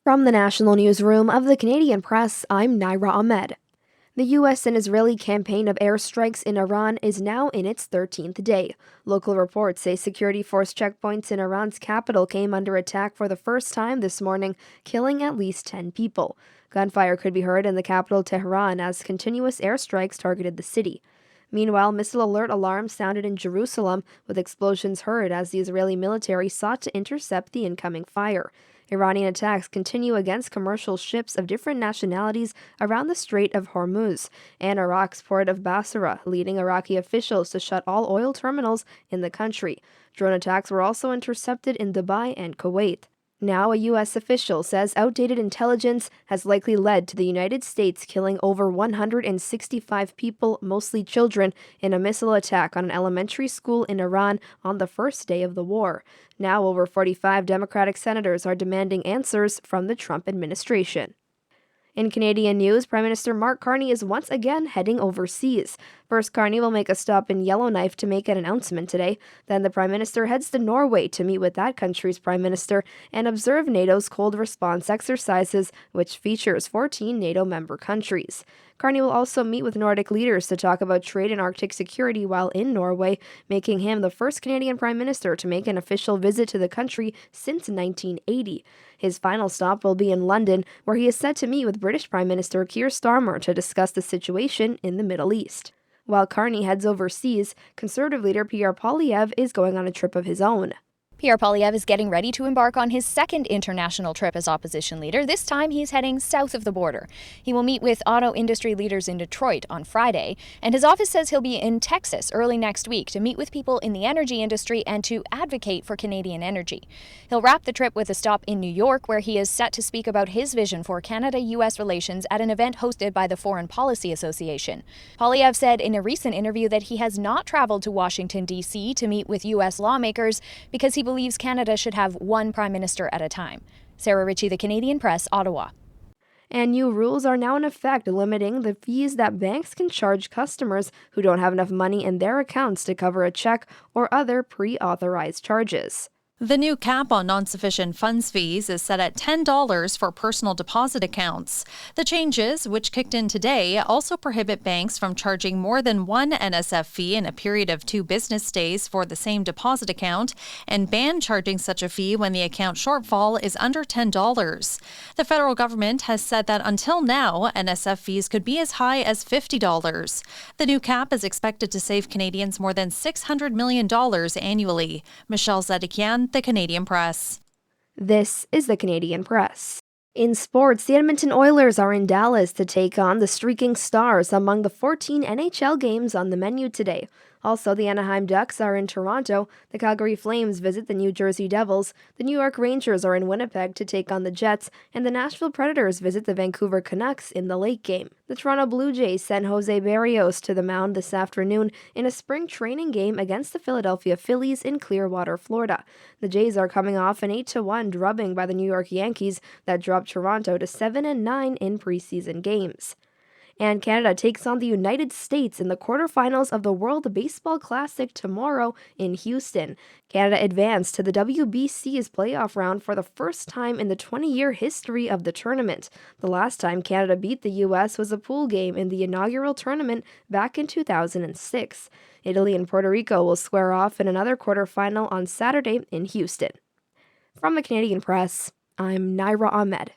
From the National Newsroom of the Canadian Press, I'm Naira Ahmed. The U.S. and Israeli campaign of airstrikes in Iran is now in its 13th day. Local reports say security force checkpoints in Iran's capital came under attack for the first time this morning, killing at least 10 people. Gunfire could be heard in the capital Tehran as continuous airstrikes targeted the city. Meanwhile, missile alert alarms sounded in Jerusalem, with explosions heard as the Israeli military sought to intercept the incoming fire. Iranian attacks continue against commercial ships of different nationalities around the Strait of Hormuz and Iraq's port of Basra, leading Iraqi officials to shut all oil terminals in the country. Drone attacks were also intercepted in Dubai and Kuwait. Now, a U.S. official says outdated intelligence has likely led to the United States killing over 165 people, mostly children, in a missile attack on an elementary school in Iran on the first day of the war. Now, over 45 Democratic senators are demanding answers from the Trump administration. In Canadian news, Prime Minister Mark Carney is once again heading overseas. First, Carney will make a stop in Yellowknife to make an announcement today. Then the Prime Minister heads to Norway to meet with that country's Prime Minister and observe NATO's cold response exercises, which features 14 NATO member countries. Carney will also meet with Nordic leaders to talk about trade and Arctic security while in Norway, making him the first Canadian Prime Minister to make an official visit to the country since 1980. His final stop will be in London, where he is set to meet with British Prime Minister Keir Starmer to discuss the situation in the Middle East. While Carney heads overseas, Conservative leader Pierre Poilievre is going on a trip of his own. Pierre Poilievre is getting ready to embark on his second international trip as opposition leader. This time, he's heading south of the border. He will meet with auto industry leaders in Detroit on Friday, and his office says he'll be in Texas early next week to meet with people in the energy industry and to advocate for Canadian energy. He'll wrap the trip with a stop in New York, where he is set to speak about his vision for Canada-U.S. relations at an event hosted by the Foreign Policy Association. Poilievre said in a recent interview that he has not traveled to Washington, D.C. to meet with U.S. lawmakers because he believes Canada should have one prime minister at a time. Sarah Ritchie, The Canadian Press, Ottawa. And new rules are now in effect limiting the fees that banks can charge customers who don't have enough money in their accounts to cover a check or other pre-authorized charges. The new cap on non-sufficient funds fees is set at $10 for personal deposit accounts. The changes, which kicked in today, also prohibit banks from charging more than one NSF fee in a period of 2 business days for the same deposit account and ban charging such a fee when the account shortfall is under $10. The federal government has said that until now, NSF fees could be as high as $50. The new cap is expected to save Canadians more than $600 million annually. Michelle Zedekian, The Canadian Press. This is the Canadian Press. In sports, the Edmonton Oilers are in Dallas to take on the Streaking Stars among the 14 NHL games on the menu today. Also, the Anaheim Ducks are in Toronto, the Calgary Flames visit the New Jersey Devils, the New York Rangers are in Winnipeg to take on the Jets, and the Nashville Predators visit the Vancouver Canucks in the late game. The Toronto Blue Jays send Jose Barrios to the mound this afternoon in a spring training game against the Philadelphia Phillies in Clearwater, Florida. The Jays are coming off an 8-1 drubbing by the New York Yankees that dropped Toronto to 7-9 in preseason games. And Canada takes on the United States in the quarterfinals of the World Baseball Classic tomorrow in Houston. Canada advanced to the WBC's playoff round for the first time in the 20-year history of the tournament. The last time Canada beat the U.S. was a pool game in the inaugural tournament back in 2006. Italy and Puerto Rico will square off in another quarterfinal on Saturday in Houston. From the Canadian Press, I'm Naira Ahmed.